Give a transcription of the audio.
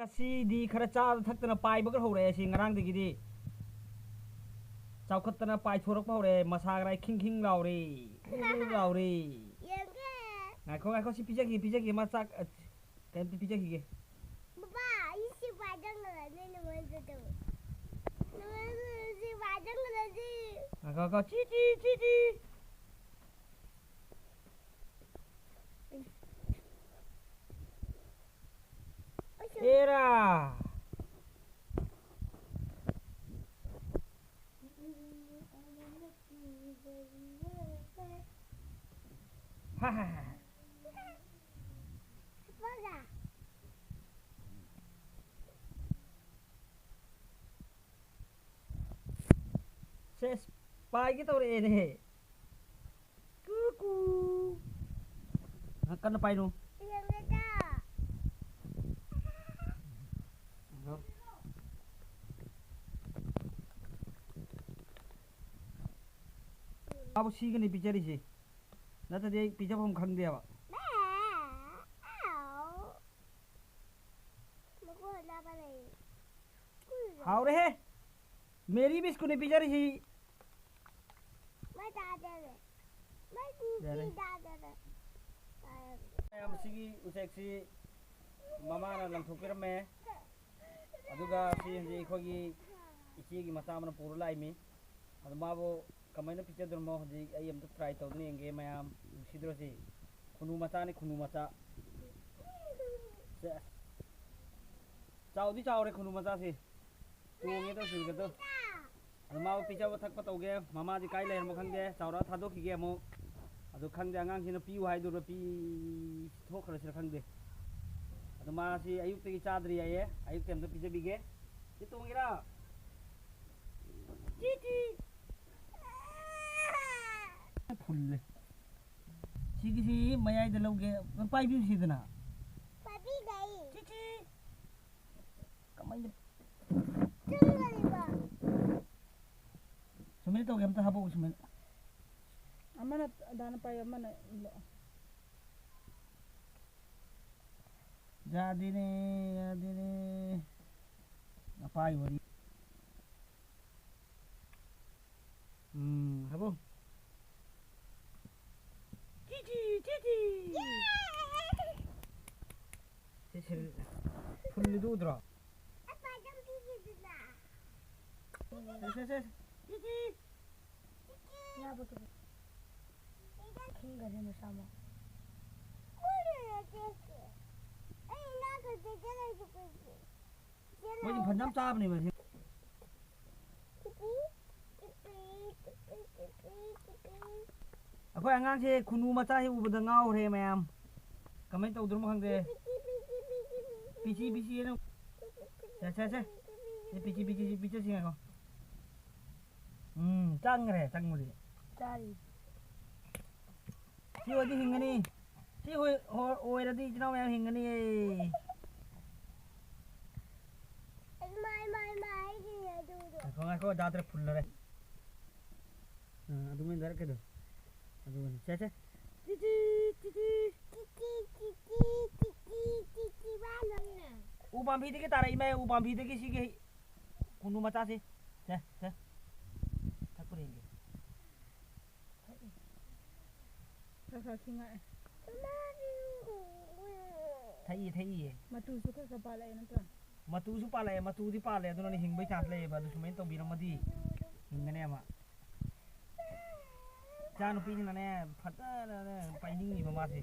ꯉꯁꯤꯗꯤ ꯈꯔ ꯆꯥꯗ ꯊꯛꯇꯅ ꯄꯥꯏꯕꯒ ꯍꯧꯔꯛꯑꯦ ꯁꯤ ꯉꯔꯥꯡꯗꯒꯤꯗꯤ ꯆꯥꯎꯈꯠꯇꯅ ꯄꯥꯏꯊꯣꯔꯛꯄ ꯍꯧꯔꯦ ꯃꯁꯥꯒꯔꯥꯏ ꯈꯤꯡ ꯈꯤꯡ ꯂꯥꯎꯔꯦ ꯂꯥꯎꯔꯦ ꯉꯥꯏꯈꯣ ꯉꯥꯏꯈꯣ ꯁꯤ ꯄꯤꯖꯈꯤ ꯃꯥ ꯆꯥꯛ ꯀꯩꯝꯇ ꯄꯤꯖꯈꯤꯒꯦ ꯕꯥꯕꯥ ꯏꯁꯤ ꯄꯥꯏꯗꯪꯅꯅꯦ ꯅꯨꯡꯉꯥꯏꯖꯗꯣ ꯅꯨꯡꯉꯥꯏꯖꯤ ꯄꯥꯏꯗꯪꯅꯗꯤꯉꯥꯏꯈꯣ ꯆꯤ ꯆꯤ ꯆꯤ ꯆꯤ एरा हा हा हा ses पाई के तौरे ने कुकू kan पाई नु अब सीगने पिचरी से नत दे पिचा हम खंग देवा हाउ रे मेरी भी इसको नहीं पिचरी सी मैं दादा रे मैं दूसरी दादा रे हम सीगी उसेक्सी मामा ना लंथोपिरमे अदुगा सी हंजी खोगी इचीगी मचामन पुरु लाइमी अदु माबो कमाइन पिचदरमो हंजी आई हम तो ट्राई तौदनी एंगे मयाम सिद्रोसी खुनु मचा ने खुनु मचा चाउदी चाउरे खुनु मचा से तोंगे तो सिरगे तो अदु माबो पिचा थक पतौगे मामा जी काई लेरमो खंगे चाउरा थादोखिगे अमो अदु खंगे आंगांगसिना पियु हाइदुर पी थोखरसिर खंगे अदु मासी अयुक्तगी चाद्री आये अयुक्त हम तो पिजबिगे ये तोंगेरा चीची फुल्ले सीगी मयाई द लौगे पाई भी सीदना पाई गई चीची कमाई चंगलीबा सुमिल तो गेम तो हबो सुमिल अमना दान पाई अमना जादिने अपाई वरी हबो Chichi Chichi full दूधरा apa jam gigi dulu ses Chichi ya betul king gade sama मुझे भंडम चाप नहीं बस अखोय अंगांग से खुनु मचा हे उबद गाव रे मैम कमें तौदर म खंगे पीची पीची ने से ये पीची सिंगा को चांग रे चांग मुदी चारी सी ओदी हिंगनी सी होय रदी जनो मैम हिंगनी को जात्रे फुल रे अदु में दर के दो अदु में चे वाला उबाम भी के तारा इमे उबाम भी के सी के कुनु मचा से ठाकुरेंगे खा खिंगा थई मतु सु का पाले नंतर मतुसु पाले मतुदी पाले अदुना हिंगबै चांस ले बा दुसमेन तो बिरमदी हिंगने मा चानु पीना ने फटा ने पाइनिंग नि मामा से